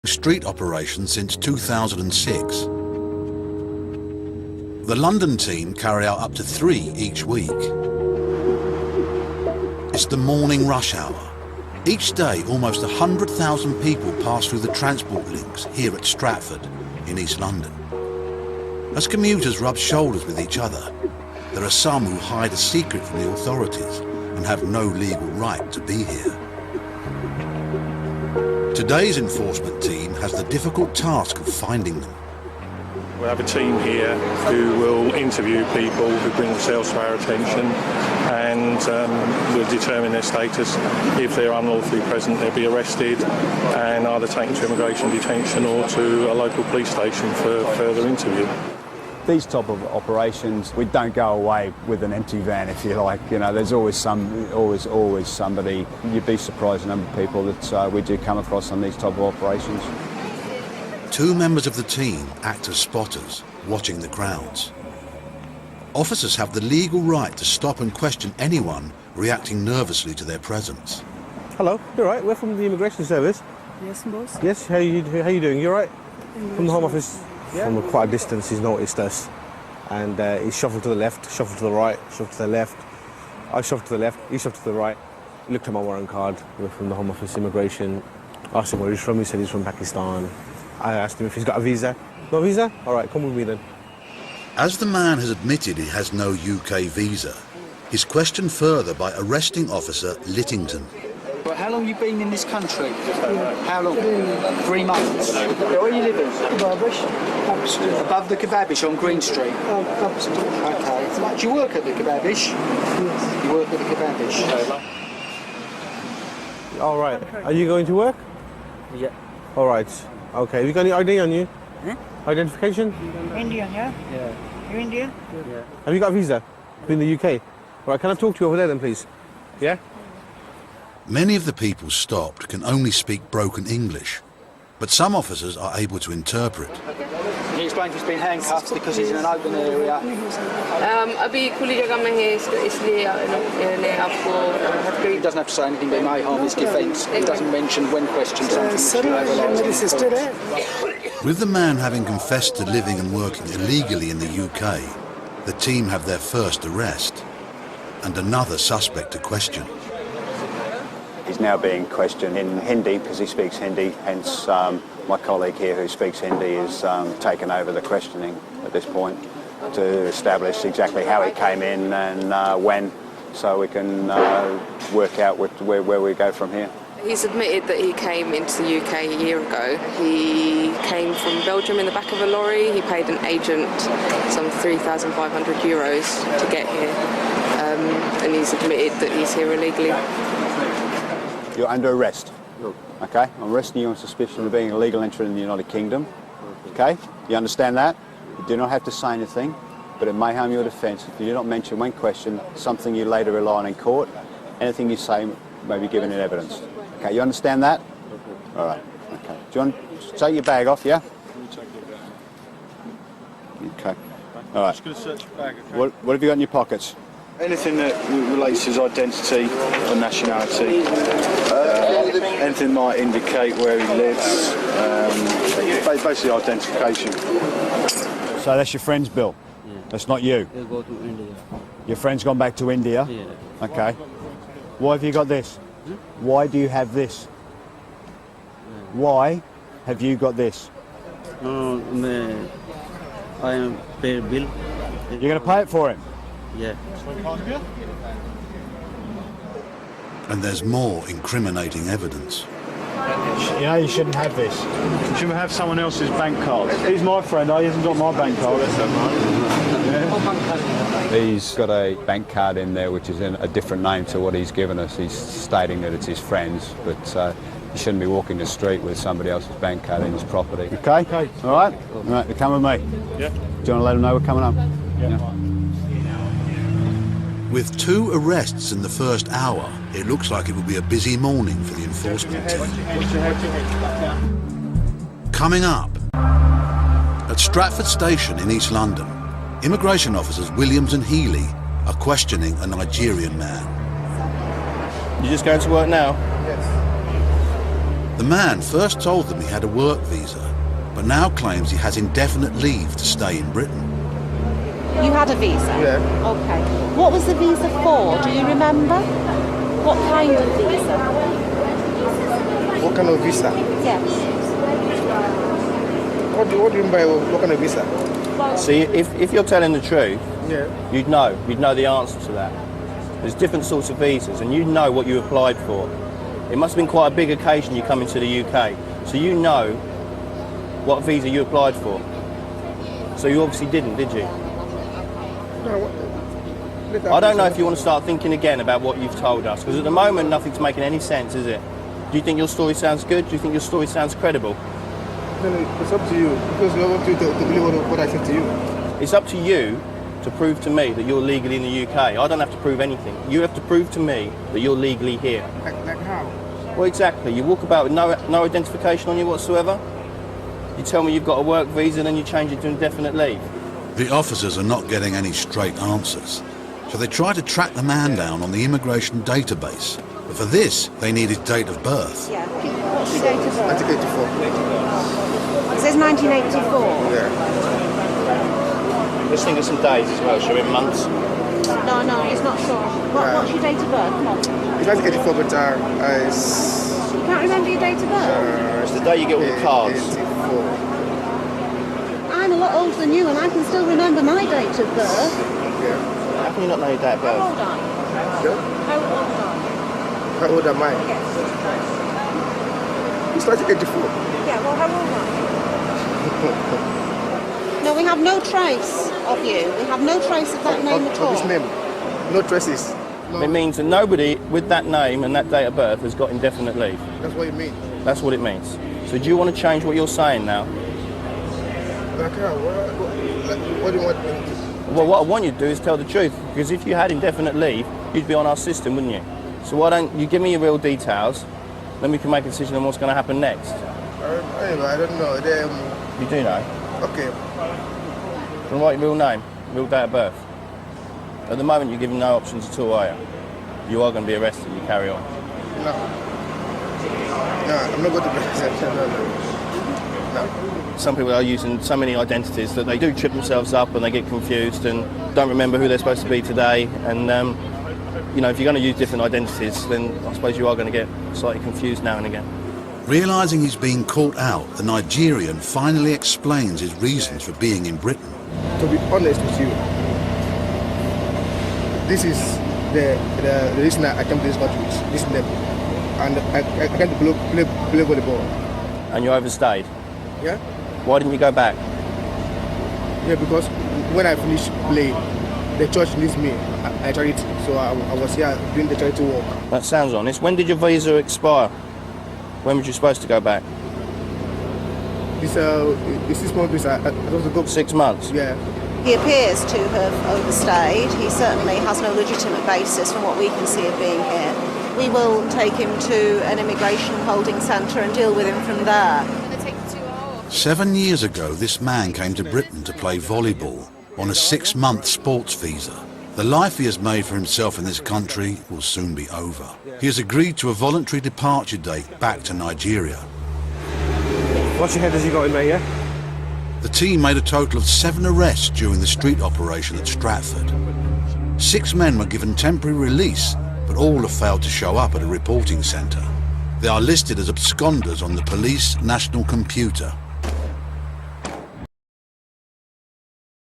street operation since 2006. The London team carry out up to 3 each week. It's the morning rush hour. Each day, almost 100,000 people pass through the transport links here at Stratford in East London. As commuters rub shoulders with each other, there are some who hide a secret from the authorities and have no legal right to be here. Today's enforcement team has the difficult task of finding them. We have a team here who will interview people who bring themselves to our attention, and we'll determine their status. If they're unlawfully present, they'll be arrested and either taken to immigration detention or to a local police station for further interview. These type of operations, we don't go away with an empty van, if you like. You know, there's always somebody. You'd be surprised the number of people that we do come across on these type of operations. 2 members of the team act as spotters, watching the crowds. Officers have the legal right to stop and question anyone reacting nervously to their presence. Hello, you're right. We're from the immigration service. Yes, boss. Yes, how you doing? You're right. From the Home Office. Yeah. From quite a distance, he's noticed us, and he shuffled to the left, shuffled to the right, shuffled to the left. I shuffled to the left, he shuffled to the right. He looked at my warrant card. We're from the Home Office immigration. Asked him where he's from. He said he's from Pakistan. I asked him if he's got a visa. No visa? All right, come with me then. As the man has admitted he has no UK visa, he's questioned further by arresting officer Littington. Well, how long have you been in this country? How long? 3 months. Where are you living? Above the Kebabish on Green Street? Okay. Do you work at the Kebabish? Yes. You work at the Kebabish? All right. Are you going to work? Yeah. All right. Okay. Have you got any ID on you? Huh? Identification? Indian, yeah? Yeah. You Indian? Yeah. Have you got a visa in the UK? All right. Can I talk to you over there then, please? Yeah? Many of the people stopped can only speak broken English, but some officers are able to interpret. He explained he's been handcuffed because he's in an open area. अभी खुली जगह में है इसलिए इन्हें आपको He doesn't have to say anything, but it may harm his defence. He doesn't mention when questioned something. With the man having confessed to living and working illegally in the UK, the team have their first arrest and another suspect to question. He's now being questioned in Hindi because he speaks Hindi, hence my colleague here who speaks Hindi is taken over the questioning at this point to establish exactly how he came in and when, so we can work out where we go from here. He's admitted that he came into the UK a year ago. He came from Belgium in the back of a lorry. He paid an agent some €3,500 to get here, and he's admitted that he's here illegally. You're under arrest. Okay? I'm arresting you on suspicion of being an illegal entrant in the United Kingdom. Okay? You understand that? You do not have to say anything, but it may harm your defence if you do not mention when questioned something you later rely on in court. Anything you say may be given in evidence. Okay, you understand that? All right. Okay. Do you want to take your bag off, yeah? Okay. All right. Just going to search your bag, okay? What have you got in your pockets? Anything that relates to his identity or nationality, anything might indicate where he lives, basically identification. So that's your friend's bill? Yeah. That's not you? He'll go to India. Your friend's gone back to India? Yeah. Okay. Why have you got this? Why do you have this? Why have you got this? No, I am pay bill. You're going to pay it for him? Yeah. And there's more incriminating evidence. You know you shouldn't have this. You shouldn't have someone else's bank card. He's my friend, he hasn't got my bank card. He's got a bank card in there which is in a different name to what he's given us. He's stating that it's his friend's, but you shouldn't be walking the street with somebody else's bank card in his property. Okay? Okay. All right? All right, you come with me. Yeah. Do you want to let him know we're coming up? Yeah. With 2 arrests in the first hour, it looks like it will be a busy morning for the enforcement team. Coming up, at Stratford Station in East London, immigration officers Williams and Healy are questioning a Nigerian man. You just going to work now? Yes. The man first told them he had a work visa, but now claims he has indefinite leave to stay in Britain. You had a visa? Yeah. Okay. What was the visa for? Do you remember? What kind of visa? What kind of visa? Yes. What do you mean by what kind of visa? See, if you're telling the truth, Yeah. you'd know the answer to that. There's different sorts of visas, and you know what you applied for. It must have been quite a big occasion you come into the UK, so you know what visa you applied for. So you obviously didn't, did you? I don't know if you want to start thinking again about what you've told us, because at the moment nothing's making any sense, is it? Do you think your story sounds good? Do you think your story sounds credible? No, it's up to you, because I want you to believe what I said to you. It's up to you to prove to me that you're legally in the UK. I don't have to prove anything. You have to prove to me that you're legally here. Like how? Well, exactly. You walk about with no identification on you whatsoever. You tell me you've got a work visa, and then you change it to indefinite leave. The officers are not getting any straight answers, so they try to track the man down on the immigration database. But for this, they need his date of birth. Yeah. What's your date of birth? 1984. It says 1984. Yeah. Let's think of some days as well, shall we? Months? No, he's not sure. What's your date of birth? Come on. It's 1984, but You can't remember your date of birth? It's the day you get all the cards. 84. I'm a lot older than you, and I can still remember my date of birth. Yeah. How can you not know your date of How birth? old are you? Yeah. How old are you? How old am I? Yes. It's 1984. Yeah, well, how old are you? No, we have no trace of you. We have no trace of that name at all. Of his name. No traces. No. It means that nobody with that name and that date of birth has got indefinite leave. That's what you mean. That's what it means. So do you want to change what you're saying now? Like how? What do you want? Well, what I want you to do is tell the truth, because if you had indefinite leave, you'd be on our system, wouldn't you? So why don't you give me your real details, then we can make a decision on what's going to happen next. Anyway, I don't know. You do know. Okay. Then write your real name, real date of birth. At the moment, you're given no options at all, are you? You are going to be arrested. You carry on. No. No, I'm not going to be arrested. No. Some people are using so many identities that they do trip themselves up and they get confused and don't remember who they're supposed to be today. And you know, if you're going to use different identities, then I suppose you are going to get slightly confused now and again. Realising he's being caught out, the Nigerian finally explains his reasons for being in Britain. To be honest with you, this is the reason I came to this country, this level. And I came to play volleyball. And you overstayed? Yeah? Why didn't you go back? Yeah, because when I finished playing, the church needs me. I charity, so I was here doing the charity work. That sounds honest. When did your visa expire? When were you supposed to go back? It's 6 months visa. I supposed to go. 6 months? Yeah. He appears to have overstayed. He certainly has no legitimate basis from what we can see of being here. We will take him to an immigration holding centre and deal with him from there. 7 years ago, this man came to Britain to play volleyball on a 6-month sports visa. The life he has made for himself in this country will soon be over. He has agreed to a voluntary departure date back to Nigeria. Watch your head as you got in there, yeah? The team made a total of 7 arrests during the street operation at Stratford. 6 men were given temporary release, but all have failed to show up at a reporting centre. They are listed as absconders on the police national computer.